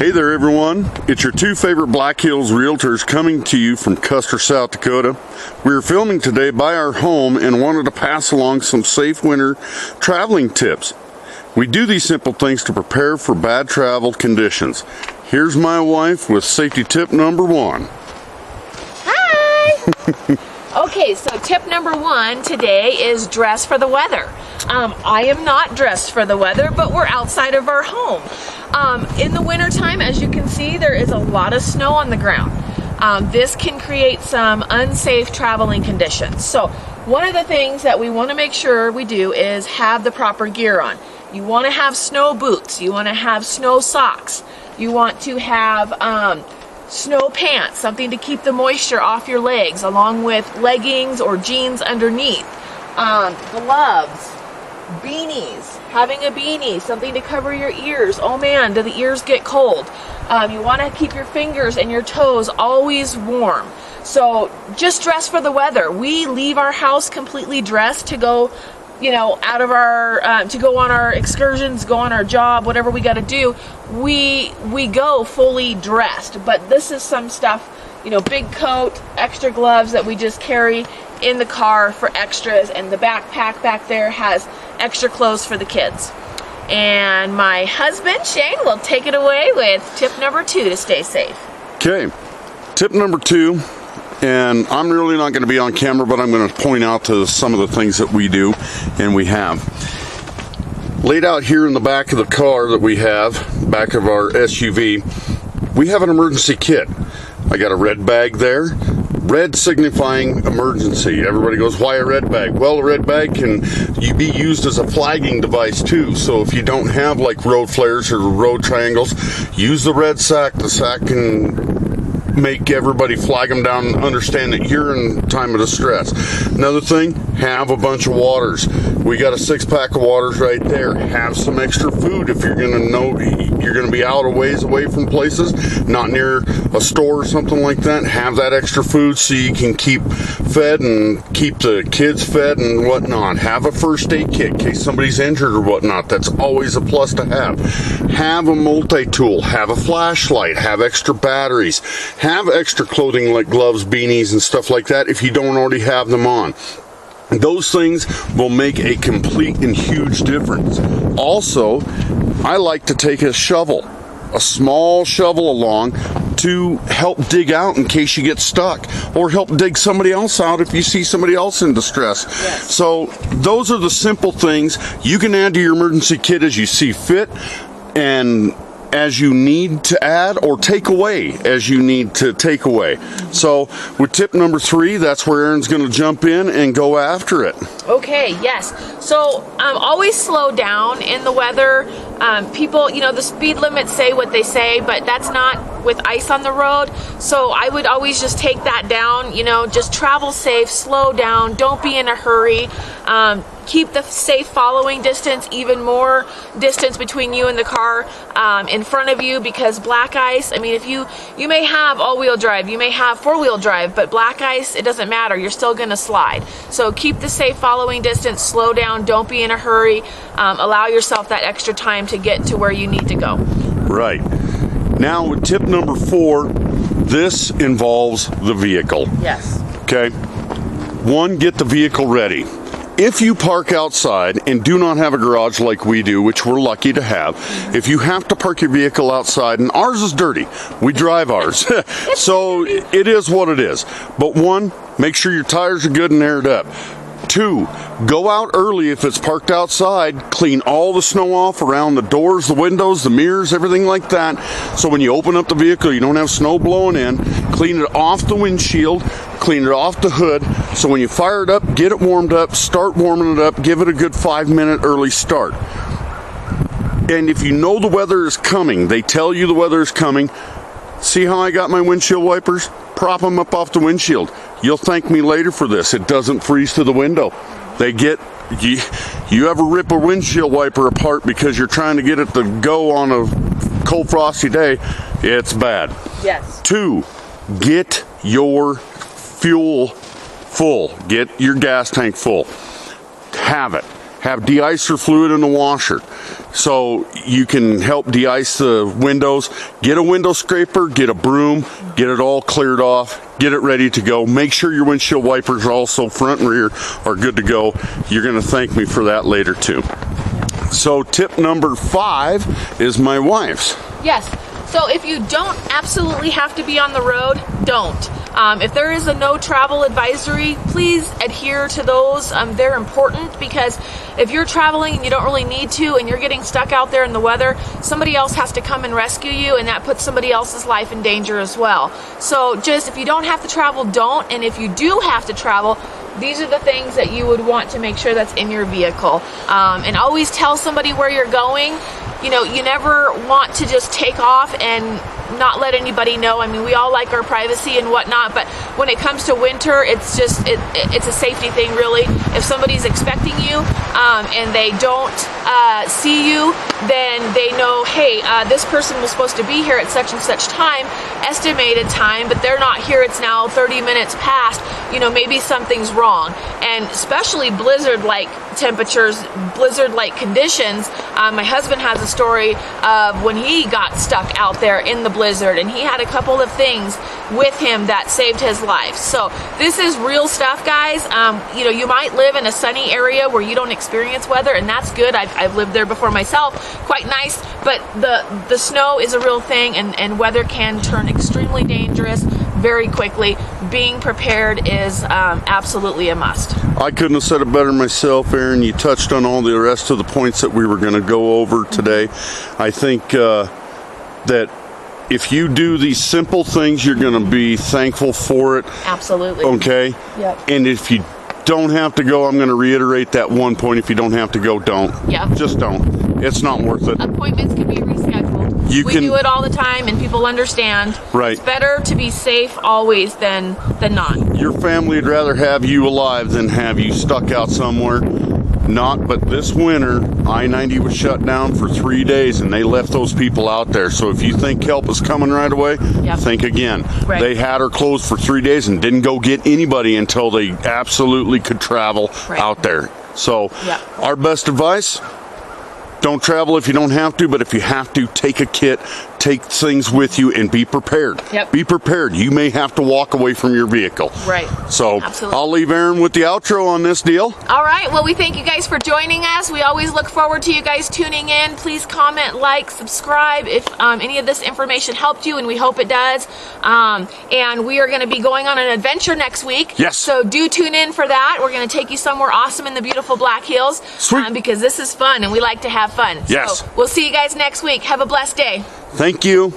Hey there everyone, it's your two favorite Black Hills Realtors coming to you from Custer, South Dakota. We're filming today by our home and wanted to pass along some safe winter traveling tips. We do these simple things to prepare for bad travel conditions. Here's my wife with safety tip number one. Hi! Okay, so tip number one today is dress for the weather. I am not dressed for the weather, but we're outside of our home. In the wintertime, as you can see, there is a lot of snow on the ground. This can create some unsafe traveling conditions. So one of the things that we want to make sure we do is have the proper gear on. You want to have snow boots, you want to have snow socks, you want to have snow pants, something to keep the moisture off your legs, along with leggings or jeans underneath, gloves, beanies, having a beanie, something to cover your ears. Oh man, do the ears get cold? You want to keep your fingers and your toes always warm. So just dress for the weather. We leave our house completely dressed to go, out of our, to go on our excursions, go on our job, whatever we got to do. We go fully dressed, but this is some stuff, big coat, extra gloves that we just carry in the car for extras, and the backpack back there has extra clothes for the kids. And my husband, Shane, will take it away with tip number two to stay safe. Okay, tip number two, and I'm really not going to be on camera, but I'm going to point out to some of the things that we do and we have. Laid out here in the back of the car that we have, back of our SUV, we have an emergency kit. I got a red bag there. Red signifying emergency. Everybody goes, why a red bag? Well, a red bag can be used as a flagging device too. So if you don't have like road flares or road triangles, use the red sack. The sack can make everybody flag them down and understand that you're in time of distress. Another thing, have a bunch of waters. We got a 6-pack of waters right there. Have some extra food if you're gonna know you're gonna be out a ways away from places, not near a store or something like that. Have that extra food so you can keep fed and keep the kids fed and whatnot. Have a first aid kit in case somebody's injured or whatnot. That's always a plus to have. Have a multi-tool. Have a flashlight. Have extra batteries. Have extra clothing like gloves, beanies, and stuff like that if you don't already have them on. Those things will make a complete and huge difference. Also, I like to take a shovel, a small shovel along to help dig out in case you get stuck, or help dig somebody else out if you see somebody else in distress. Yes. So those are the simple things you can add to your emergency kit as you see fit, and as you need to add, or take away as you need to take away. So with tip number three, that's where Erin's going to jump in and go after it. Okay, yes. So always slow down in the weather. People, the speed limits say what they say, but that's not with ice on the road. So I would always just take that down, just travel safe, slow down, don't be in a hurry. Keep the safe following distance, even more distance between you and the car in front of you, because black ice, if you may have all-wheel drive, you may have four-wheel drive, but black ice, it doesn't matter, you're still gonna slide. So keep the safe following distance, slow down, don't be in a hurry, allow yourself that extra time to get to where you need to go. Right. Now with tip number four, this involves the vehicle. Yes. Okay. One, get the vehicle ready. If you park outside and do not have a garage like we do, which we're lucky to have, if you have to park your vehicle outside, and ours is dirty, we drive ours, so it is what it is. But one, make sure your tires are good and aired up. Two, go out early if it's parked outside, clean all the snow off around the doors, the windows, the mirrors, everything like that. So when you open up the vehicle, you don't have snow blowing in. Clean it off the windshield, clean it off the hood. So when you fire it up, get it warmed up, start warming it up, give it a good 5-minute early start. And if you know the weather is coming, they tell you the weather is coming. See how I got my windshield wipers? Prop them up off the windshield. You'll thank me later for this. It doesn't freeze to the window. You ever rip a windshield wiper apart because you're trying to get it to go on a cold, frosty day, it's bad. Yes. Two, get your fuel full. Get your gas tank full. Have it. Have de-icer fluid in the washer. So you can help de-ice the windows. Get a window scraper, get a broom, get it all cleared off, get it ready to go. Make sure your windshield wipers, also front and rear, are good to go. You're going to thank me for that later too. So tip number 5 is my wife's. Yes. So if you don't absolutely have to be on the road, don't. If there is a no travel advisory, please adhere to those. They're important because if you're traveling and you don't really need to and you're getting stuck out there in the weather, somebody else has to come and rescue you, and that puts somebody else's life in danger as well. So just if you don't have to travel, don't. And if you do have to travel, these are the things that you would want to make sure that's in your vehicle. And always tell somebody where you're going. You know, you never want to just take off and not let anybody know. I mean, we all like our privacy and whatnot, but when it comes to winter, it's just it's a safety thing, really. If somebody's expecting you and they don't see you, then they know, hey, this person was supposed to be here at such and such time, estimated time, but they're not here. It's now 30 minutes past. You know, maybe something's wrong. And especially blizzard-like temperatures, blizzard-like conditions. My husband has a story of when he got stuck out there in the blizzard, and he had a couple of things with him that saved his life. So this is real stuff, guys. You know, you might live in a sunny area where you don't experience weather, and that's good. I've lived there before myself. Quite nice, but the snow is a real thing, and weather can turn extremely dangerous very quickly. Being prepared is absolutely a must. I couldn't have said it better myself, Aaron. You touched on all the rest of the points that we were going to go over today. I think that if you do these simple things, you're going to be thankful for it. Absolutely. Okay? Yep. And if you don't have to go, I'm going to reiterate that one point. If you don't have to go, don't. Yep. Just don't. It's not worth it. Appointments can be rescheduled. We do it all the time, and people understand. Right. It's better to be safe always than not. Your family would rather have you alive than have you stuck out somewhere. Not, but this winter, I-90 was shut down for 3 days, and they left those people out there. So if you think help is coming right away, Yep. think again. Right. They had her closed for 3 days and didn't go get anybody until they absolutely could travel Right. out there. So Yep. our best advice, don't travel if you don't have to, but if you have to, take a kit, take things with you, and be prepared. Yep. Be prepared. You may have to walk away from your vehicle. Right. So Absolutely. I'll leave Aaron with the outro on this deal. All right. Well, we thank you guys for joining us. We always look forward to you guys tuning in. Please comment, like, subscribe if any of this information helped you, and we hope it does. And we are going to be going on an adventure next week. Yes. So do tune in for that. We're going to take you somewhere awesome in the beautiful Black Hills. Sweet. Because this is fun, and we like to have fun. Yes. So we'll see you guys next week. Have a blessed day. Thank you.